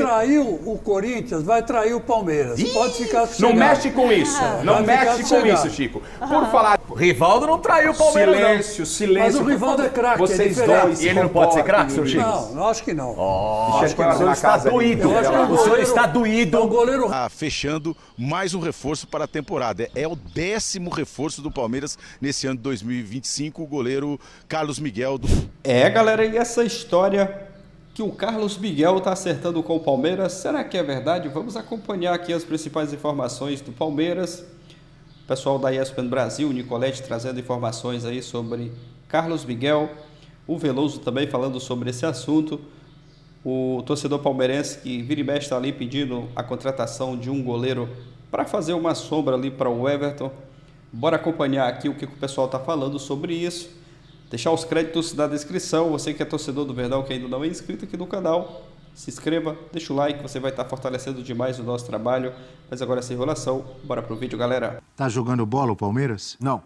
trair o Corinthians, vai trair o Palmeiras. Pode ficar sossegado. Não mexe com isso. Não mexe com isso, Chico. Por falar... O Rivaldo não traiu o Palmeiras, Silêncio. Mas o Rivaldo é craque, Vocês diferente. dois. E ele não pode ser craque, seu Chico? Não, acho que não. O senhor está doído. O senhor está doído. O goleiro... Fechando mais um reforço para a temporada. É o 10º reforço do Palmeiras nesse ano de 2025, o goleiro Carlos Miguel. Galera, e essa história que o Carlos Miguel está acertando com o Palmeiras, será que é verdade? Vamos acompanhar aqui as principais informações do Palmeiras. O pessoal da ESPN Brasil, o Nicolete, trazendo informações aí sobre Carlos Miguel. O Veloso também falando sobre esse assunto. O torcedor palmeirense que vira e mexe está ali pedindo a contratação de um goleiro para fazer uma sombra ali para o Everton. Bora acompanhar aqui o que o pessoal está falando sobre isso. Deixar os créditos na descrição. Você que é torcedor do Verdão, que ainda não é inscrito aqui no canal, se inscreva, deixa o like, você vai estar fortalecendo demais o nosso trabalho. Mas agora sem enrolação, bora pro vídeo, galera. Tá jogando bola o Palmeiras? Não.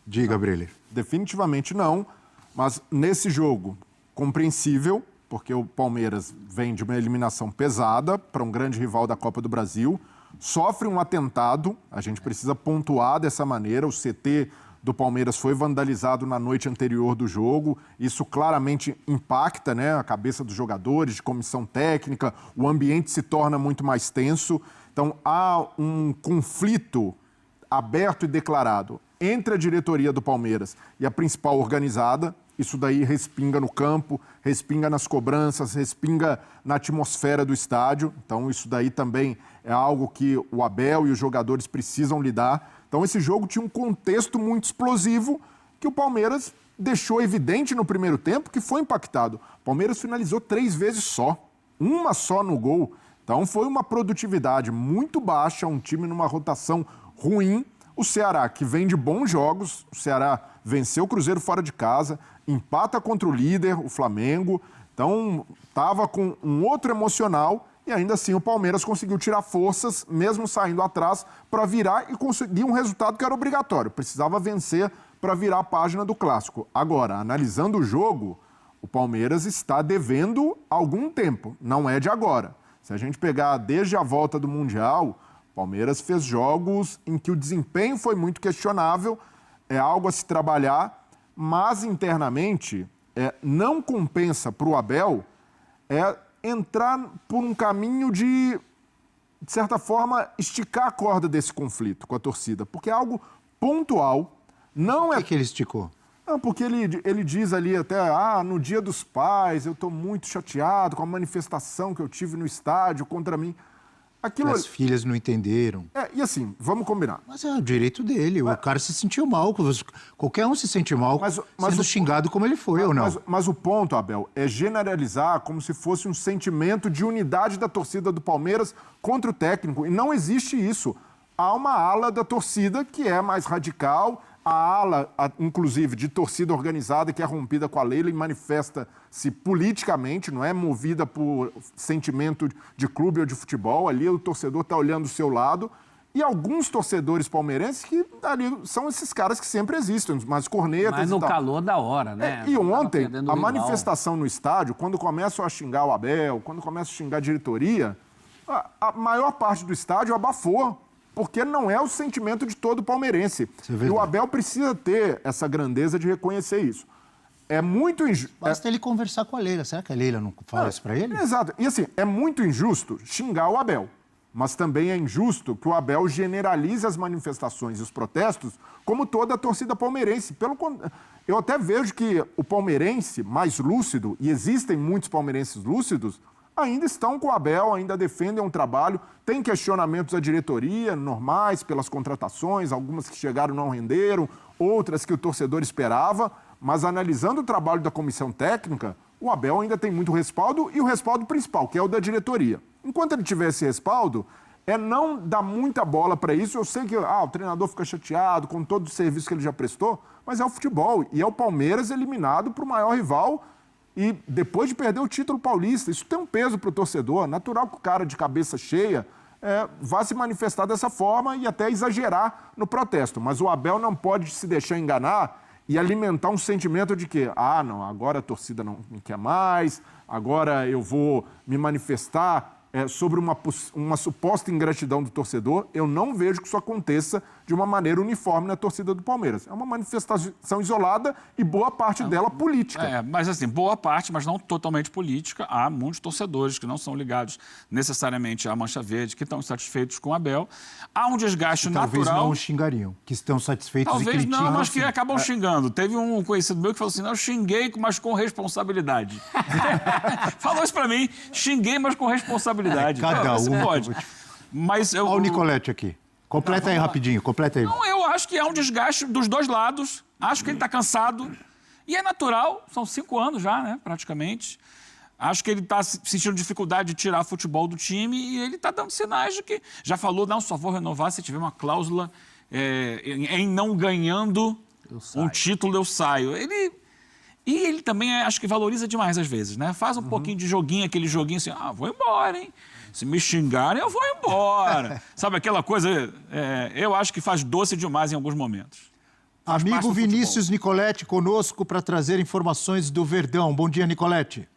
Diga, Breler. Definitivamente não, mas nesse jogo, compreensível, porque o Palmeiras vem de uma eliminação pesada para um grande rival da Copa do Brasil, sofre um atentado, a gente precisa pontuar dessa maneira, o CT do Palmeiras foi vandalizado na noite anterior do jogo, isso claramente impacta, né, a cabeça dos jogadores, de comissão técnica, o ambiente se torna muito mais tenso, então há um conflito aberto e declarado entre a diretoria do Palmeiras e a principal organizada. Isso daí respinga no campo, respinga nas cobranças, respinga na atmosfera do estádio. Então isso daí também é algo que o Abel e os jogadores precisam lidar. Então esse jogo tinha um contexto muito explosivo que o Palmeiras deixou evidente no primeiro tempo que foi impactado. O Palmeiras finalizou 3 vezes só, uma só no gol. Então foi uma produtividade muito baixa, um time numa rotação ruim. O Ceará, que vem de bons jogos, o Ceará venceu o Cruzeiro fora de casa, empata contra o líder, o Flamengo, então estava com um outro emocional e ainda assim o Palmeiras conseguiu tirar forças, mesmo saindo atrás, para virar e conseguir um resultado que era obrigatório, precisava vencer para virar a página do Clássico. Agora, analisando o jogo, o Palmeiras está devendo algum tempo, não é de agora. Se a gente pegar desde a volta do Mundial, o Palmeiras fez jogos em que o desempenho foi muito questionável, é algo a se trabalhar, mas internamente não compensa para o Abel entrar por um caminho de certa forma, esticar a corda desse conflito com a torcida, porque é algo pontual, não é... Por que ele esticou? Não, porque ele diz ali até, no Dia dos Pais, eu estou muito chateado com a manifestação que eu tive no estádio contra mim. Aquilo... As filhas não entenderam. E assim, vamos combinar. Mas é o direito dele, o cara se sentiu mal. Qualquer um se sente mal sendo xingado como ele foi, ou não? Mas o ponto, Abel, é generalizar como se fosse um sentimento de unidade da torcida do Palmeiras contra o técnico. E não existe isso. Há uma ala da torcida que é mais radical, a ala, inclusive, de torcida organizada que é rompida com a lei e manifesta-se politicamente, não é movida por sentimento de clube ou de futebol. Ali o torcedor está olhando o seu lado. E alguns torcedores palmeirenses que ali são esses caras que sempre existem, mais cornetas e tal. Mas no calor da hora, né? E ontem, a manifestação no estádio, quando começam a xingar o Abel, quando começam a xingar a diretoria, a maior parte do estádio abafou. Porque não é o sentimento de todo palmeirense. E o Abel precisa ter essa grandeza de reconhecer isso. É muito injusto... Basta ele conversar com a Leila. Será que a Leila não fala isso pra ele? Exato. E assim, é muito injusto xingar o Abel. Mas também é injusto que o Abel generalize as manifestações e os protestos como toda a torcida palmeirense. Eu até vejo que o palmeirense mais lúcido, e existem muitos palmeirenses lúcidos, ainda estão com o Abel, ainda defendem um trabalho, tem questionamentos à diretoria, normais, pelas contratações, algumas que chegaram não renderam, outras que o torcedor esperava, mas analisando o trabalho da comissão técnica, o Abel ainda tem muito respaldo e o respaldo principal, que é o da diretoria. Enquanto ele tiver esse respaldo, não dar muita bola para isso. Eu sei que o treinador fica chateado com todo o serviço que ele já prestou, mas é o futebol, e é o Palmeiras eliminado para o maior rival. E depois de perder o título paulista, isso tem um peso para o torcedor. Natural que o cara de cabeça cheia vá se manifestar dessa forma e até exagerar no protesto. Mas o Abel não pode se deixar enganar e alimentar um sentimento de que, não, agora a torcida não quer mais, agora eu vou me manifestar sobre uma suposta ingratidão do torcedor. Eu não vejo que isso aconteça de uma maneira uniforme na torcida do Palmeiras. É uma manifestação isolada e boa parte dela política. Mas assim, boa parte, mas não totalmente política. Há muitos torcedores que não são ligados necessariamente à Mancha Verde, que estão insatisfeitos com o Abel. Há um desgaste natural. Talvez não xingariam, que estão satisfeitos e Talvez criticam. não, mas que acabam xingando. Teve um conhecido meu que falou assim, não, eu xinguei, mas com responsabilidade. Falou isso pra mim, xinguei, mas com responsabilidade. Cada um. Pode. Mas eu... Olha o Nicolete aqui. Completa aí rapidinho, completa aí. Não, eu acho que é um desgaste dos dois lados. Acho que ele está cansado. E é natural, são 5 anos já, né, praticamente. Acho que ele está sentindo dificuldade de tirar futebol do time e ele está dando sinais de que... Já falou, não, só vou renovar se tiver uma cláusula em não ganhando um título, eu saio. Ele também, acho que valoriza demais às vezes, né? Faz um pouquinho de joguinho, aquele joguinho assim, vou embora, hein? Se me xingarem, eu vou embora. Sabe aquela coisa, eu acho que faz doce demais em alguns momentos. Amigo Vinícius Nicolete conosco para trazer informações do Verdão. Bom dia, Nicolete.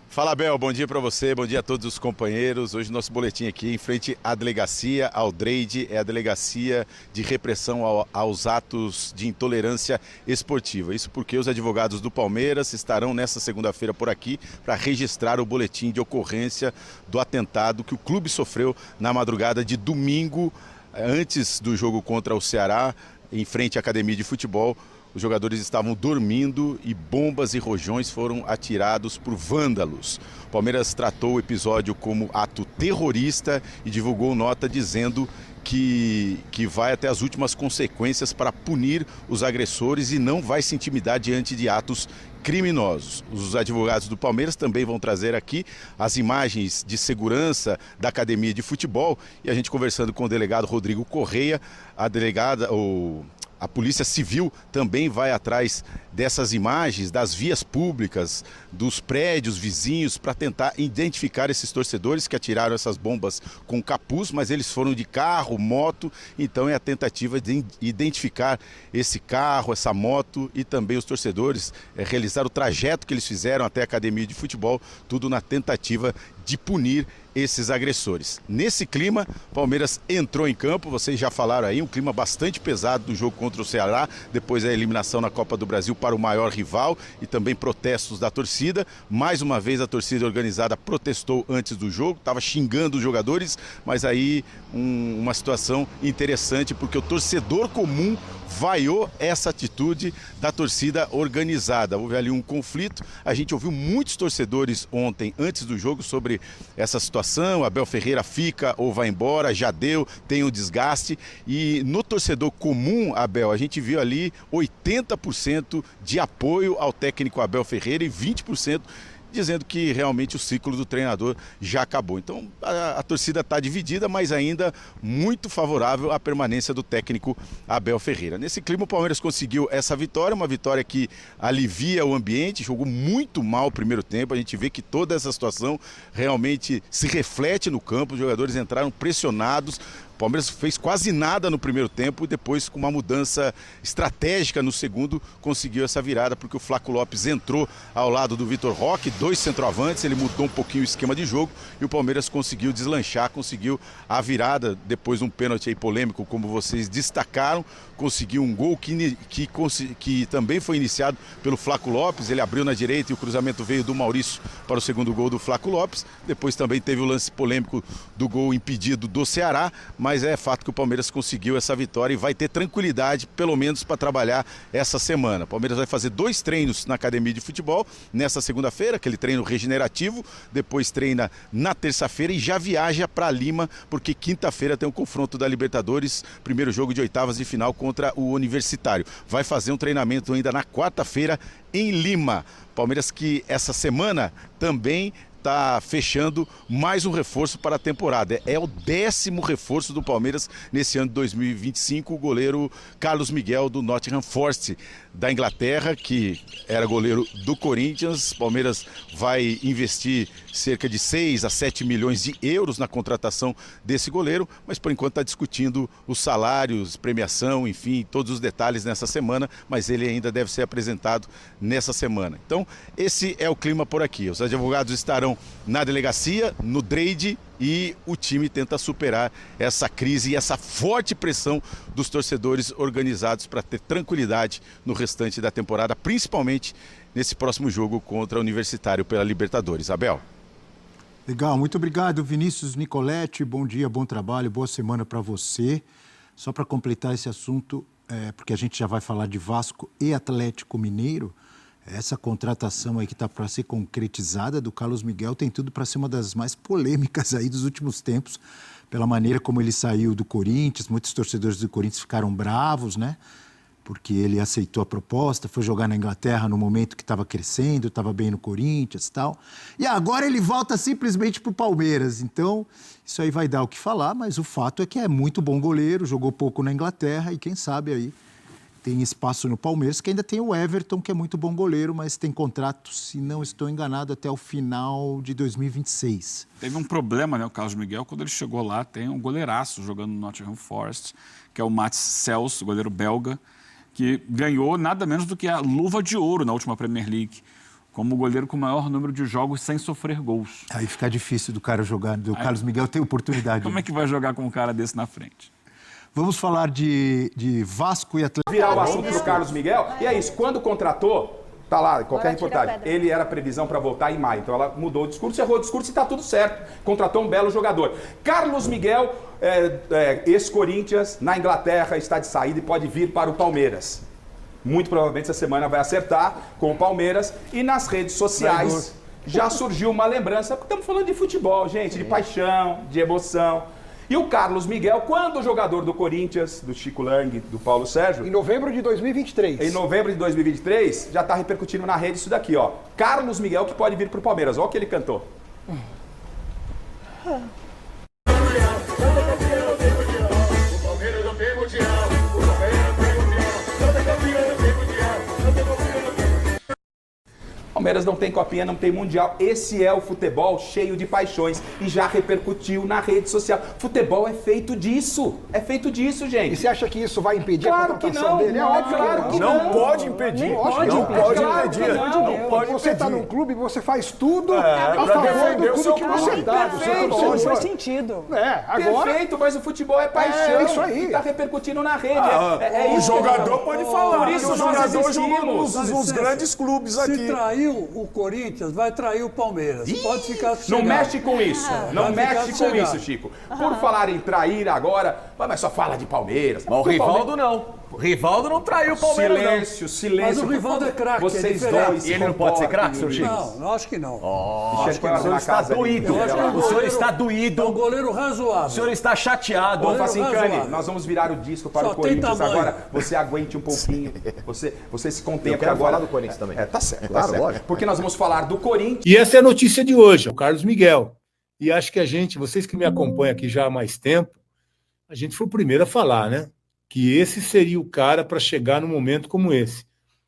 Fala, Abel, bom dia para você, bom dia a todos os companheiros. Hoje nosso boletim aqui em frente à delegacia Aldreide, é a delegacia de repressão aos atos de intolerância esportiva. Isso porque os advogados do Palmeiras estarão nessa segunda-feira por aqui para registrar o boletim de ocorrência do atentado que o clube sofreu na madrugada de domingo, antes do jogo contra o Ceará, em frente à academia de futebol. Os jogadores estavam dormindo e bombas e rojões foram atirados por vândalos. O Palmeiras tratou o episódio como ato terrorista e divulgou nota dizendo que vai até as últimas consequências para punir os agressores e não vai se intimidar diante de atos criminosos. Os advogados do Palmeiras também vão trazer aqui as imagens de segurança da academia de futebol e a gente conversando com o delegado Rodrigo Correia, a Polícia Civil também vai atrás dessas imagens, das vias públicas, dos prédios vizinhos, para tentar identificar esses torcedores que atiraram essas bombas com capuz, mas eles foram de carro, moto, então é a tentativa de identificar esse carro, essa moto e também os torcedores, realizar o trajeto que eles fizeram até a academia de futebol, tudo na tentativa de punir esses agressores. Nesse clima, Palmeiras entrou em campo, vocês já falaram aí, um clima bastante pesado do jogo contra o Ceará, depois da eliminação na Copa do Brasil para o maior rival e também protestos da torcida. Mais uma vez a torcida organizada protestou antes do jogo, estava xingando os jogadores, mas aí uma situação interessante porque o torcedor comum vaiou essa atitude da torcida organizada. Houve ali um conflito, a gente ouviu muitos torcedores ontem, antes do jogo, sobre essa situação, Abel Ferreira fica ou vai embora, já deu, tem um desgaste, e no torcedor comum, Abel, a gente viu ali 80% de apoio ao técnico Abel Ferreira e 20% dizendo que realmente o ciclo do treinador já acabou. Então a torcida está dividida, mas ainda muito favorável à permanência do técnico Abel Ferreira. Nesse clima o Palmeiras conseguiu essa vitória, uma vitória que alivia o ambiente, jogou muito mal o primeiro tempo, a gente vê que toda essa situação realmente se reflete no campo, os jogadores entraram pressionados. O Palmeiras fez quase nada no primeiro tempo e depois, com uma mudança estratégica no segundo, conseguiu essa virada, porque o Flaco Lopes entrou ao lado do Vitor Roque, 2 centroavantes, ele mudou um pouquinho o esquema de jogo e o Palmeiras conseguiu deslanchar, conseguiu a virada, depois um pênalti aí polêmico, como vocês destacaram, conseguiu um gol que também foi iniciado pelo Flaco Lopes, ele abriu na direita e o cruzamento veio do Maurício para o segundo gol do Flaco Lopes, depois também teve o lance polêmico do gol impedido do Ceará, mas é fato que o Palmeiras conseguiu essa vitória e vai ter tranquilidade, pelo menos para trabalhar essa semana. O Palmeiras vai fazer 2 treinos na academia de futebol, nessa segunda-feira, aquele treino regenerativo, depois treina na terça-feira e já viaja para Lima, porque quinta-feira tem um confronto da Libertadores, primeiro jogo de oitavas de final contra o Universitário. Vai fazer um treinamento ainda na quarta-feira em Lima. Palmeiras que essa semana também está fechando mais um reforço para a temporada. É o 10º reforço do Palmeiras nesse ano de 2025, o goleiro Carlos Miguel do Nottingham Forest da Inglaterra, que era goleiro do Corinthians. Palmeiras vai investir cerca de 6 a 7 milhões de euros na contratação desse goleiro, mas por enquanto está discutindo os salários, premiação, enfim, todos os detalhes nessa semana, mas ele ainda deve ser apresentado nessa semana. Então, esse é o clima por aqui. Os advogados estarão na delegacia, no DREID, e o time tenta superar essa crise e essa forte pressão dos torcedores organizados para ter tranquilidade no restante da temporada, principalmente nesse próximo jogo contra o Universitário pela Libertadores. Abel. Legal, muito obrigado, Vinícius Nicoletti. Bom dia, bom trabalho, boa semana para você. Só para completar esse assunto, porque a gente já vai falar de Vasco e Atlético Mineiro, essa contratação aí que está para ser concretizada do Carlos Miguel tem tudo para ser uma das mais polêmicas aí dos últimos tempos, pela maneira como ele saiu do Corinthians. Muitos torcedores do Corinthians ficaram bravos, né? Porque ele aceitou a proposta, foi jogar na Inglaterra no momento que estava crescendo, estava bem no Corinthians e tal. E agora ele volta simplesmente para o Palmeiras. Então, isso aí vai dar o que falar, mas o fato é que é muito bom goleiro, jogou pouco na Inglaterra e quem sabe aí tem espaço no Palmeiras, que ainda tem o Everton, que é muito bom goleiro, mas tem contrato, se não estou enganado, até o final de 2026. Teve um problema, né, o Carlos Miguel, quando ele chegou lá, tem um goleiraço jogando no Nottingham Forest, que é o Mats Sels, goleiro belga, que ganhou nada menos do que a luva de ouro na última Premier League, como o goleiro com o maior número de jogos sem sofrer gols. Aí fica difícil do cara jogar, do Carlos Miguel ter oportunidade. Como é que vai jogar com um cara desse na frente? Vamos falar de Vasco e Atlético. Virar o assunto do Carlos Miguel, e é isso, quando contratou, tá lá, qualquer reportagem, ele era previsão para voltar em maio, então ela mudou o discurso, errou o discurso e tá tudo certo, contratou um belo jogador. Carlos Miguel, ex-Corinthians, na Inglaterra, está de saída e pode vir para o Palmeiras. Muito provavelmente essa semana vai acertar com o Palmeiras, e nas redes sociais já surgiu uma lembrança, porque estamos falando de futebol, gente, de paixão, de emoção. E o Carlos Miguel, quando jogador do Corinthians, do Chico Lang, do Paulo Sérgio... Em novembro de 2023. Em novembro de 2023, já está repercutindo na rede isso daqui, ó. Carlos Miguel que pode vir pro Palmeiras. Olha o que ele cantou. Palmeiras não tem copinha, não tem mundial. Esse é o futebol cheio de paixões e já repercutiu na rede social. Futebol é feito disso. É feito disso, gente. E você acha que isso vai impedir Claro a contratação que não, dele? É óbvio claro que Não pode impedir. Não pode impedir. Não pode Você está impedir. num clube, você faz tudo a pra favor defender do o seu clube que você clube. está. do seu Perfeito. torcedor. Faz sentido. Agora... Perfeito, mas o futebol é paixão. É isso aí. E tá repercutindo na rede. O isso, jogador pode falar. Por isso o nós jogador jogou existimos. nos grandes clubes Se aqui. traiu o Corinthians, vai trair o Palmeiras. Pode ficar Não sossegado. mexe com isso. Não Vai mexe ficar com sossegado. isso, Chico. Por falar em trair agora, mas só fala de Palmeiras. Mas o Rivaldo não. O Rivaldo não traiu o Palmeiras, Silêncio, silêncio. Mas o Rivaldo é craque, é Vocês diferente. dois E ele não pode ser craque, seu Chico? Não, acho que não. O senhor está doído. Eu acho que é um O senhor goleiro- está É um doído. goleiro razoável. O senhor está chateado. Ô, Goleiro Facincani, razoável. nós vamos virar o disco para Só o tem Corinthians tamanho. agora. Você aguente um pouquinho. Você se contempla Eu quero agora. falar do Corinthians também. Tá certo, Claro, tá certo. lógico. Porque nós vamos falar do Corinthians. E essa é a notícia de hoje, o Carlos Miguel. E acho que vocês que me acompanham aqui já há mais tempo, a gente foi o primeiro a falar, né? Que esse seria o cara para chegar num momento como esse.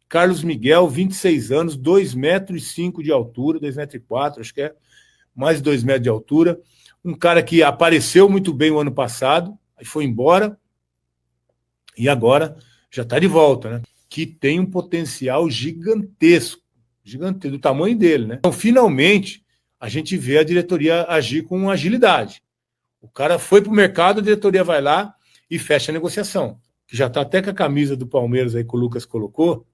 Carlos Miguel, 26 anos, 2,5 metros de altura, 2,4 metros, acho que é, mais de 2 metros de altura. Um cara que apareceu muito bem o ano passado, aí foi embora, e agora já está de volta, né? Que tem um potencial gigantesco, do tamanho dele, né? Então, finalmente, a gente vê a diretoria agir com agilidade. O cara foi para o mercado, a diretoria vai lá e fecha a negociação. Que já está até com a camisa do Palmeiras aí que o Lucas colocou,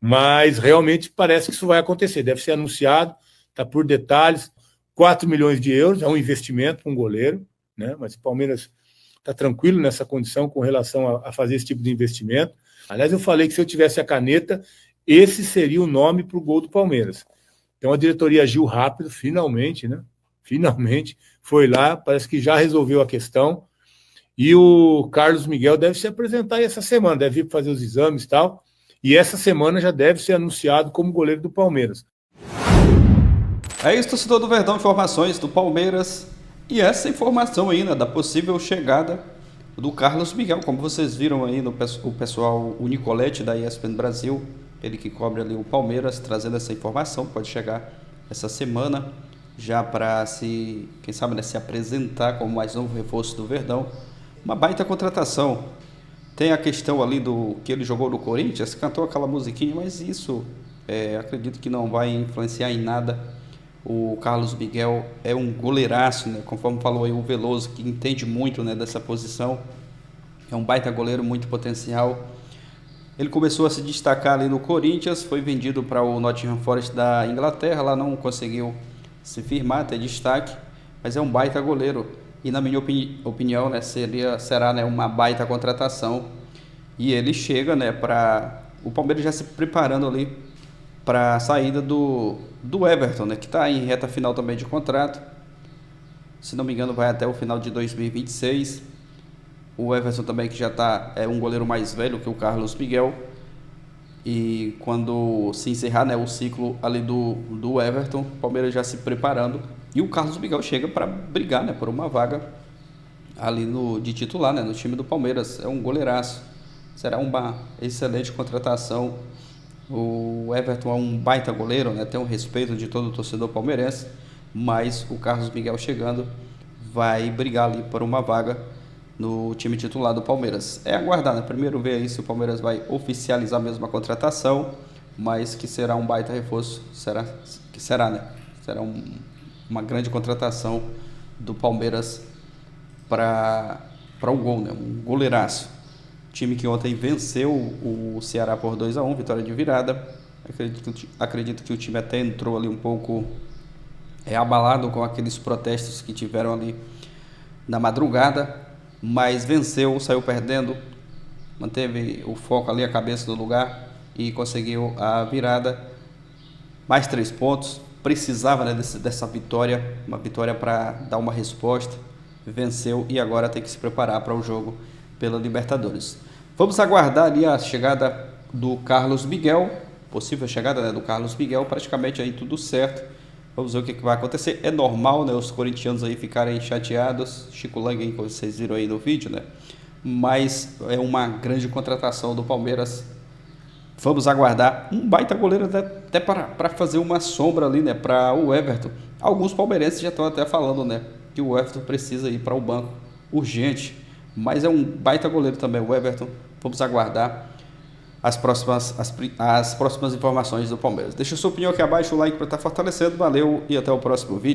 mas realmente parece que isso vai acontecer. Deve ser anunciado, está por detalhes, 4 milhões de euros, é um investimento para um goleiro, né? Mas o Palmeiras está tranquilo nessa condição com relação a fazer esse tipo de investimento. Aliás, eu falei que se eu tivesse a caneta, esse seria o nome para o gol do Palmeiras. Então a diretoria agiu rápido, finalmente, né? Finalmente, foi lá, parece que já resolveu a questão. E o Carlos Miguel deve se apresentar aí essa semana, deve ir fazer os exames e tal. E essa semana já deve ser anunciado como goleiro do Palmeiras. É isso, torcedor do Verdão, informações do Palmeiras. E essa informação ainda da possível chegada do Carlos Miguel. Como vocês viram aí o pessoal, o Nicoletti da ESPN Brasil, ele que cobre ali o Palmeiras, trazendo essa informação, pode chegar essa semana. já para quem sabe, né, se apresentar como mais novo reforço do Verdão. Uma baita contratação. Tem a questão ali do que ele jogou no Corinthians, cantou aquela musiquinha, mas isso acredito que não vai influenciar em nada. O Carlos Miguel é um goleiraço, né? Conforme falou aí o Veloso, que entende muito, né, dessa posição. É um baita goleiro, muito potencial. Ele começou a se destacar ali no Corinthians, foi vendido para o Nottingham Forest da Inglaterra, lá não conseguiu se firmar, ter destaque, mas é um baita goleiro. E na minha opinião, né, será, né, uma baita contratação. E ele chega, né, para o Palmeiras já se preparando ali para a saída do Everton, né, que está em reta final também de contrato. Se não me engano, vai até o final de 2026. O Everton também, que já é um goleiro mais velho que o Carlos Miguel. E quando se encerrar, né, o ciclo ali do Everton, o Palmeiras já se preparando. E o Carlos Miguel chega para brigar, né, por uma vaga ali de titular, né, no time do Palmeiras. É um goleiraço. Será uma excelente contratação. O Everton é um baita goleiro, né, tem um respeito de todo o torcedor palmeirense. Mas o Carlos Miguel chegando vai brigar ali por uma vaga no time titular do Palmeiras. É aguardar, né? Primeiro ver aí se o Palmeiras vai oficializar mesmo a contratação, mas que será um baita reforço, será, né? Será uma grande contratação do Palmeiras para o gol, né? Um goleiraço. Time que ontem venceu o Ceará por 2-1, vitória de virada. Acredito que o time até entrou ali um pouco abalado com aqueles protestos que tiveram ali na madrugada, mas venceu, saiu perdendo, manteve o foco ali, a cabeça no lugar e conseguiu a virada. Mais 3 pontos, precisava, né, dessa vitória, uma vitória para dar uma resposta, venceu e agora tem que se preparar para o jogo pela Libertadores. Vamos aguardar ali a chegada do Carlos Miguel, possível chegada, né, do Carlos Miguel, praticamente aí tudo certo. Vamos ver o que vai acontecer. É normal, né, os corintianos aí ficarem chateados. Chico Lang, como vocês viram aí no vídeo, né? Mas é uma grande contratação do Palmeiras. Vamos aguardar. Um baita goleiro até para fazer uma sombra ali, né, para o Everton. Alguns palmeirenses já estão até falando, né, que o Everton precisa ir para o banco urgente. Mas é um baita goleiro também, o Everton. Vamos aguardar as próximas informações do Palmeiras. Deixa a sua opinião aqui abaixo, o like para estar fortalecendo. Valeu e até o próximo vídeo.